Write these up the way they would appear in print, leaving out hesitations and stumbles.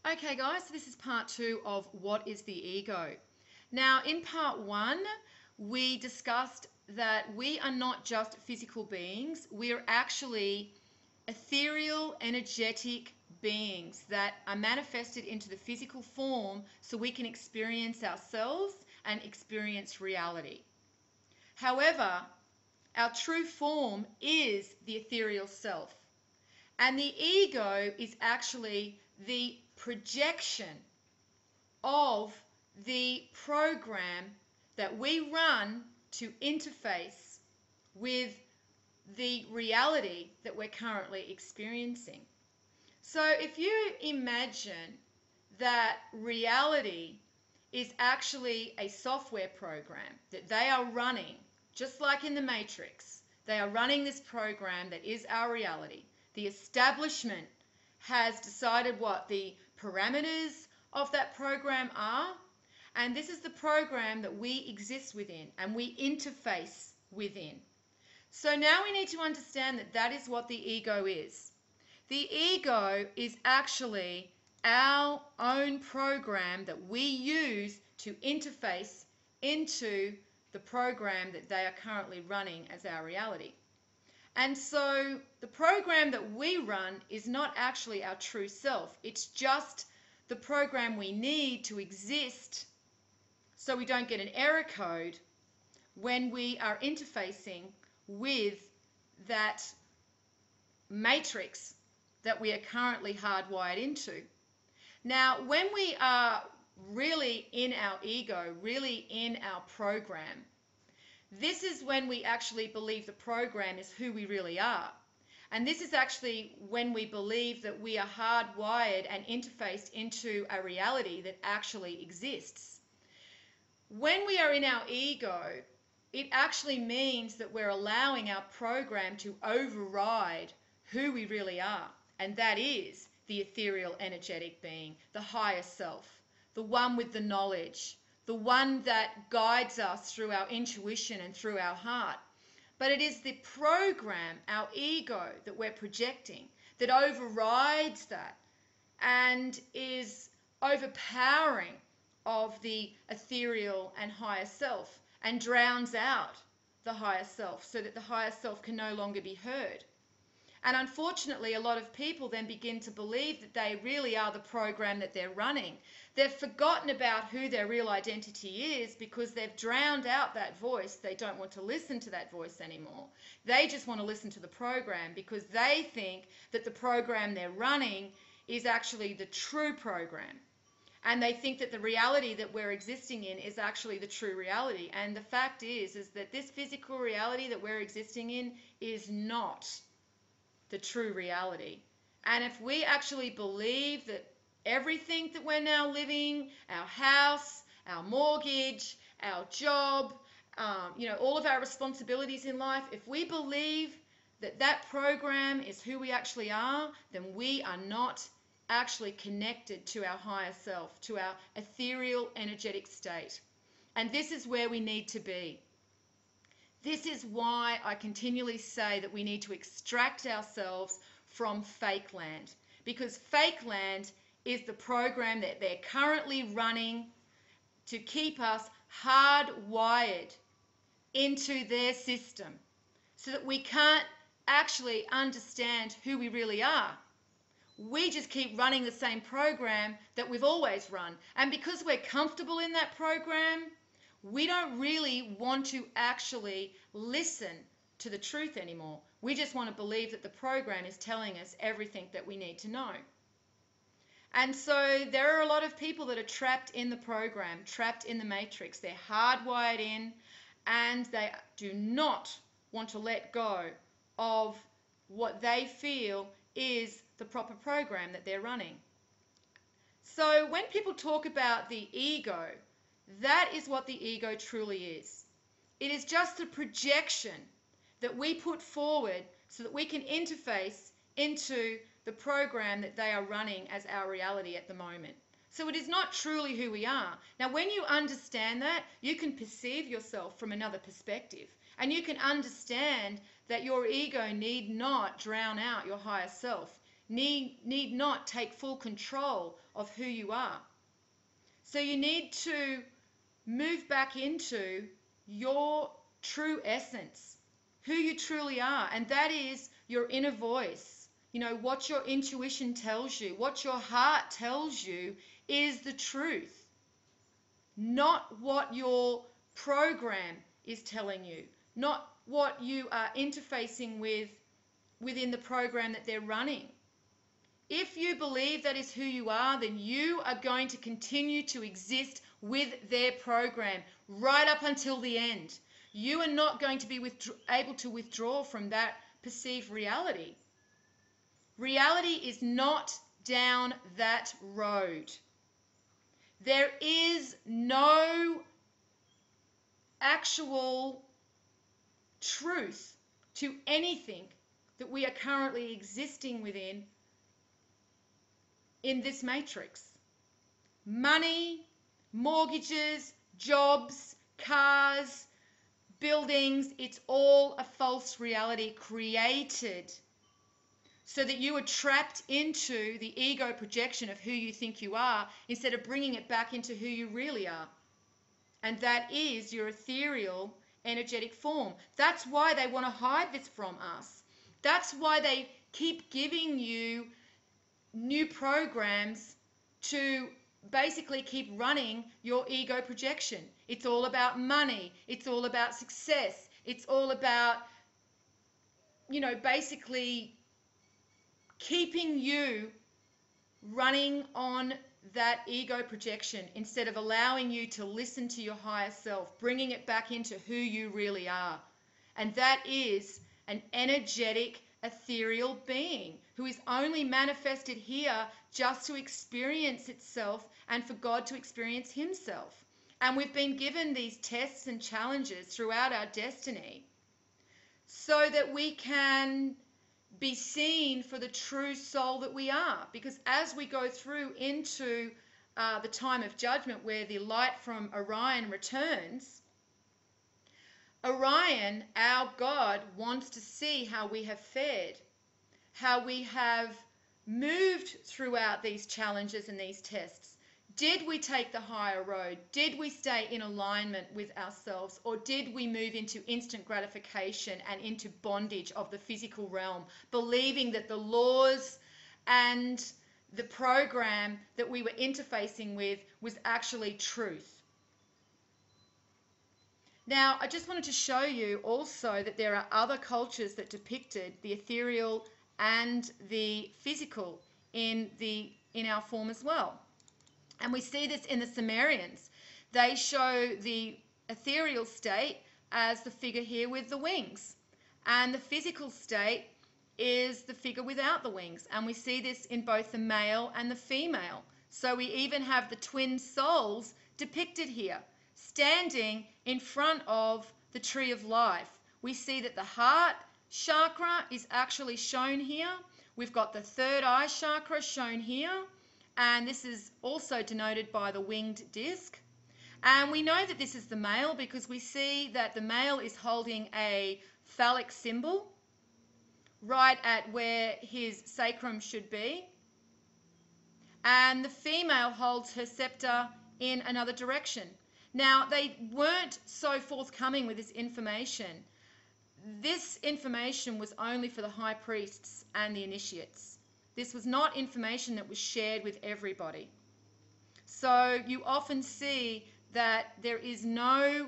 Okay, guys, so this is part two of what is the ego. Now, in part one, we discussed that we are not just physical beings, we're actually ethereal, energetic beings that are manifested into the physical form so we can experience ourselves and experience reality. However, our true form is the ethereal self. And the ego is actually the projection of the program that we run to interface with the reality that we're currently experiencing. So if you imagine that reality is actually a software program that they are running, just like in the Matrix, they are running this program that is our reality. The establishment has decided what the parameters of that program are, and this is the program that we exist within and we interface within. So now we need to understand that that is what the ego is. The ego is actually our own program that we use to interface into the program that they are currently running as our reality. And so the program that we run is not actually our true self. It's just the program we need to exist so we don't get an error code when we are interfacing with that matrix that we are currently hardwired into. Now, when we are really in our ego, really in our program, this is when we actually believe the program is who we really are. And this is actually when we believe that we are hardwired and interfaced into a reality that actually exists. When we are in our ego, it actually means that we're allowing our program to override who we really are. And that is the ethereal energetic being, the higher self, the one with the knowledge, the one that guides us through our intuition and through our heart. But it is the program, our ego, that we're projecting that overrides that and is overpowering of the ethereal and higher self and drowns out the higher self so that the higher self can no longer be heard. And unfortunately, a lot of people then begin to believe that they really are the program that they're running. They've forgotten about who their real identity is because they've drowned out that voice. They don't want to listen to that voice anymore. They just want to listen to the program because they think that the program they're running is actually the true program. And they think that the reality that we're existing in is actually the true reality. And the fact is that this physical reality that we're existing in is not the true reality. And if we actually believe that everything that we're now living, our house, our mortgage, our job, all of our responsibilities in life, if we believe that that program is who we actually are, then we are not actually connected to our higher self, to our ethereal energetic state. And this is where we need to be. This is why I continually say that we need to extract ourselves from fake land, because fake land is the program that they're currently running to keep us hardwired into their system so that we can't actually understand who we really are. We just keep running the same program that we've always run. And because we're comfortable in that program, we don't really want to actually listen to the truth anymore. We just want to believe that the program is telling us everything that we need to know. And so there are a lot of people that are trapped in the program, trapped in the matrix. They're hardwired in and they do not want to let go of what they feel is the proper program that they're running. So when people talk about the ego, that is what the ego truly is. It is just a projection that we put forward so that we can interface into the program that they are running as our reality at the moment. So it is not truly who we are. Now, when you understand that, you can perceive yourself from another perspective. And you can understand that your ego need not drown out your higher self. need not take full control of who you are. So you need to move back into your true essence, who you truly are, and that is your inner voice. You know, what your intuition tells you, what your heart tells you is the truth, not what your program is telling you, not what you are interfacing with within the program that they're running. If you believe that is who you are, then you are going to continue to exist with their program right up until the end. You are not going to be able to withdraw from that perceived reality. Reality is not down that road. There is no actual truth to anything that we are currently existing within in this matrix. Money, mortgages, jobs, cars, buildings, it's all a false reality created so that you are trapped into the ego projection of who you think you are instead of bringing it back into who you really are. And that is your ethereal energetic form. That's why they want to hide this from us. That's why they keep giving you new programs to basically keep running your ego projection. It's all about money. It's all about success. It's all about, you know, basically keeping you running on that ego projection instead of allowing you to listen to your higher self, bringing it back into who you really are. And that is an energetic, ethereal being who is only manifested here just to experience itself and for God to experience himself. And we've been given these tests and challenges throughout our destiny so that we can be seen for the true soul that we are. Because as we go through into the time of judgment where the light from Orion returns, Orion, our God, wants to see how we have fared, how we have moved throughout these challenges and these tests. Did we take the higher road? Did we stay in alignment with ourselves? Or did we move into instant gratification and into bondage of the physical realm, believing that the laws and the program that we were interfacing with was actually truth? Now, I just wanted to show you also that there are other cultures that depicted the ethereal and the physical in our form as well. And we see this in the Sumerians. They show the ethereal state as the figure here with the wings. And the physical state is the figure without the wings. And we see this in both the male and the female. So we even have the twin souls depicted here, standing in front of the tree of life. We see that the heart chakra is actually shown here. We've got the third eye chakra shown here. And this is also denoted by the winged disc. And we know that this is the male because we see that the male is holding a phallic symbol right at where his sacrum should be. And the female holds her scepter in another direction. Now, they weren't so forthcoming with this information. This information was only for the high priests and the initiates. This was not information that was shared with everybody. So you often see that there is no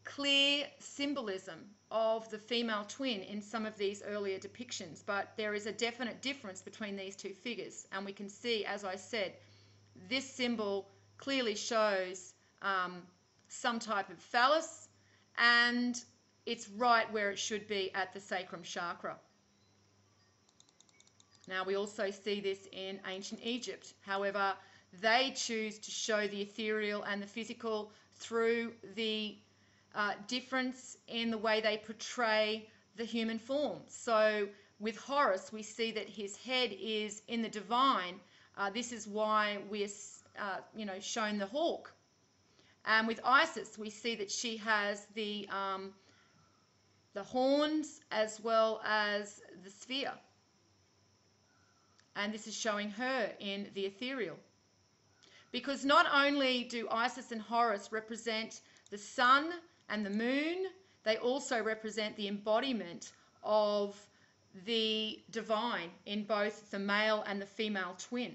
clear symbolism of the female twin in some of these earlier depictions, but there is a definite difference between these two figures. And we can see, as I said, this symbol clearly shows some type of phallus, and it's right where it should be at the sacrum chakra. Now, we also see this in ancient Egypt. However, they choose to show the ethereal and the physical through the difference in the way they portray the human form. So with Horus, we see that his head is in the divine. This is why we're shown the hawk. And with Isis, we see that she has the horns as well as the sphere. and this is showing her in the ethereal. Because not only do Isis and Horus represent the sun and the moon, they also represent the embodiment of the divine in both the male and the female twin.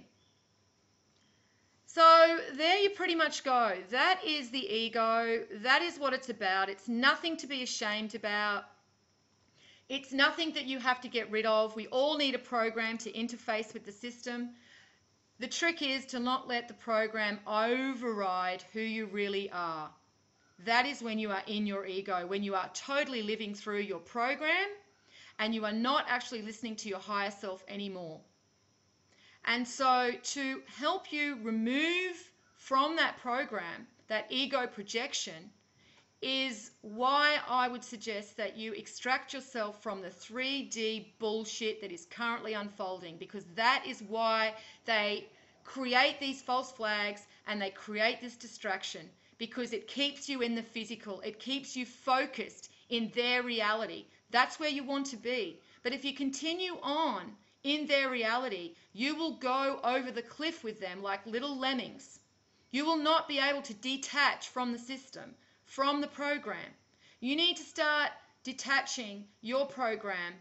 So there you pretty much go. That is the ego. That is what it's about. It's nothing to be ashamed about. It's nothing that you have to get rid of. We all need a program to interface with the system. The trick is to not let the program override who you really are. That is when you are in your ego, when you are totally living through your program and you are not actually listening to your higher self anymore. And so to help you remove from that program, that ego projection, is why I would suggest that you extract yourself from the 3D bullshit that is currently unfolding, because that is why they create these false flags and they create this distraction, because it keeps you in the physical. It keeps you focused in their reality. That's where you want to be. But if you continue on in their reality, you will go over the cliff with them like little lemmings. You will not be able to detach from the system, from the program. You need to start detaching your program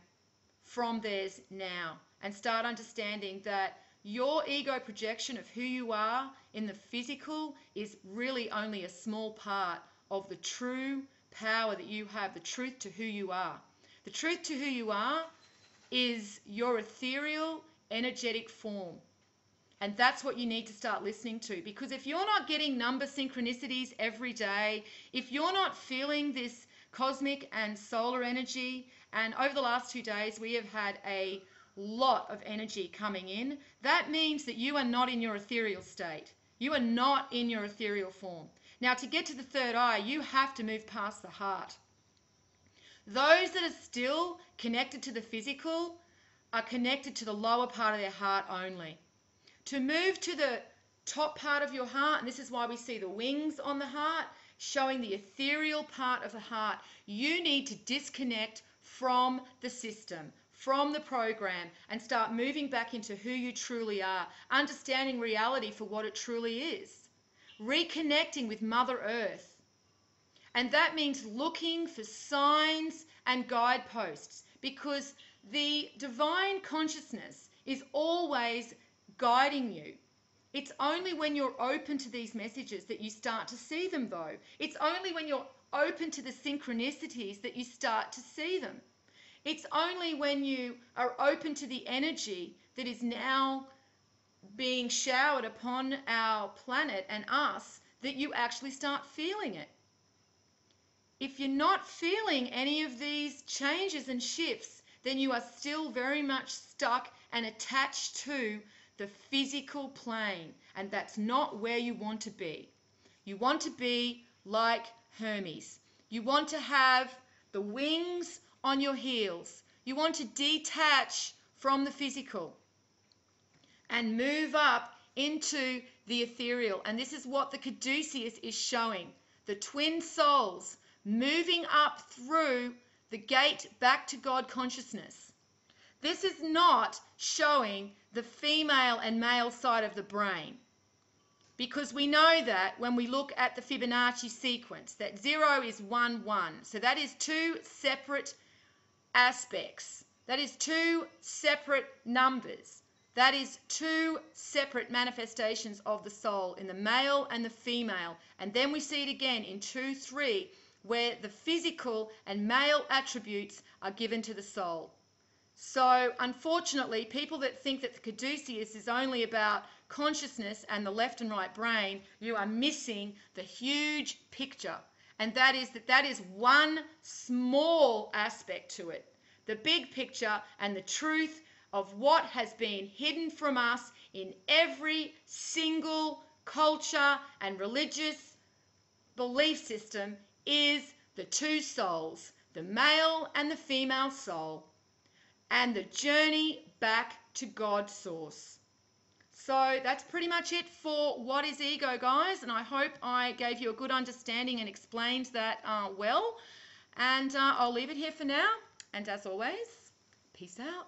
from theirs now and start understanding that your ego projection of who you are in the physical is really only a small part of the true power that you have, the truth to who you are. The truth to who you are is your ethereal, energetic form. And that's what you need to start listening to. Because if you're not getting number synchronicities every day, if you're not feeling this cosmic and solar energy, and over the last 2 days we have had a lot of energy coming in, that means that you are not in your ethereal state. You are not in your ethereal form. Now, to get to the third eye, you have to move past the heart. Those that are still connected to the physical are connected to the lower part of their heart only. To move to the top part of your heart, and this is why we see the wings on the heart, showing the ethereal part of the heart, you need to disconnect from the system, from the program, and start moving back into who you truly are, understanding reality for what it truly is, reconnecting with Mother Earth. And that means looking for signs and guideposts, because the divine consciousness is always guiding you. It's only when you're open to these messages that you start to see them, though. It's only when you're open to the synchronicities that you start to see them. It's only when you are open to the energy that is now being showered upon our planet and us that you actually start feeling it. If you're not feeling any of these changes and shifts, then you are still very much stuck and attached to the physical plane, and that's not where you want to be. You want to be like Hermes. You want to have the wings on your heels. You want to detach from the physical and move up into the ethereal. And this is what the caduceus is showing. The twin souls moving up through the gate back to God consciousness. This is not showing the female and male side of the brain, because we know that when we look at the Fibonacci sequence, that 0 is 1, 1. So that is two separate aspects. That is two separate numbers. That is two separate manifestations of the soul in the male and the female. And then we see it again in 2, 3, where the physical and male attributes are given to the soul. So unfortunately, people that think that the caduceus is only about consciousness and the left and right brain, you are missing the huge picture. And that is one small aspect to it. The big picture and the truth of what has been hidden from us in every single culture and religious belief system is the two souls, the male and the female soul, and the journey back to God's source. So that's pretty much it for what is ego, guys, and I hope I gave you a good understanding and explained that well. And I'll leave it here for now, and as always, peace out.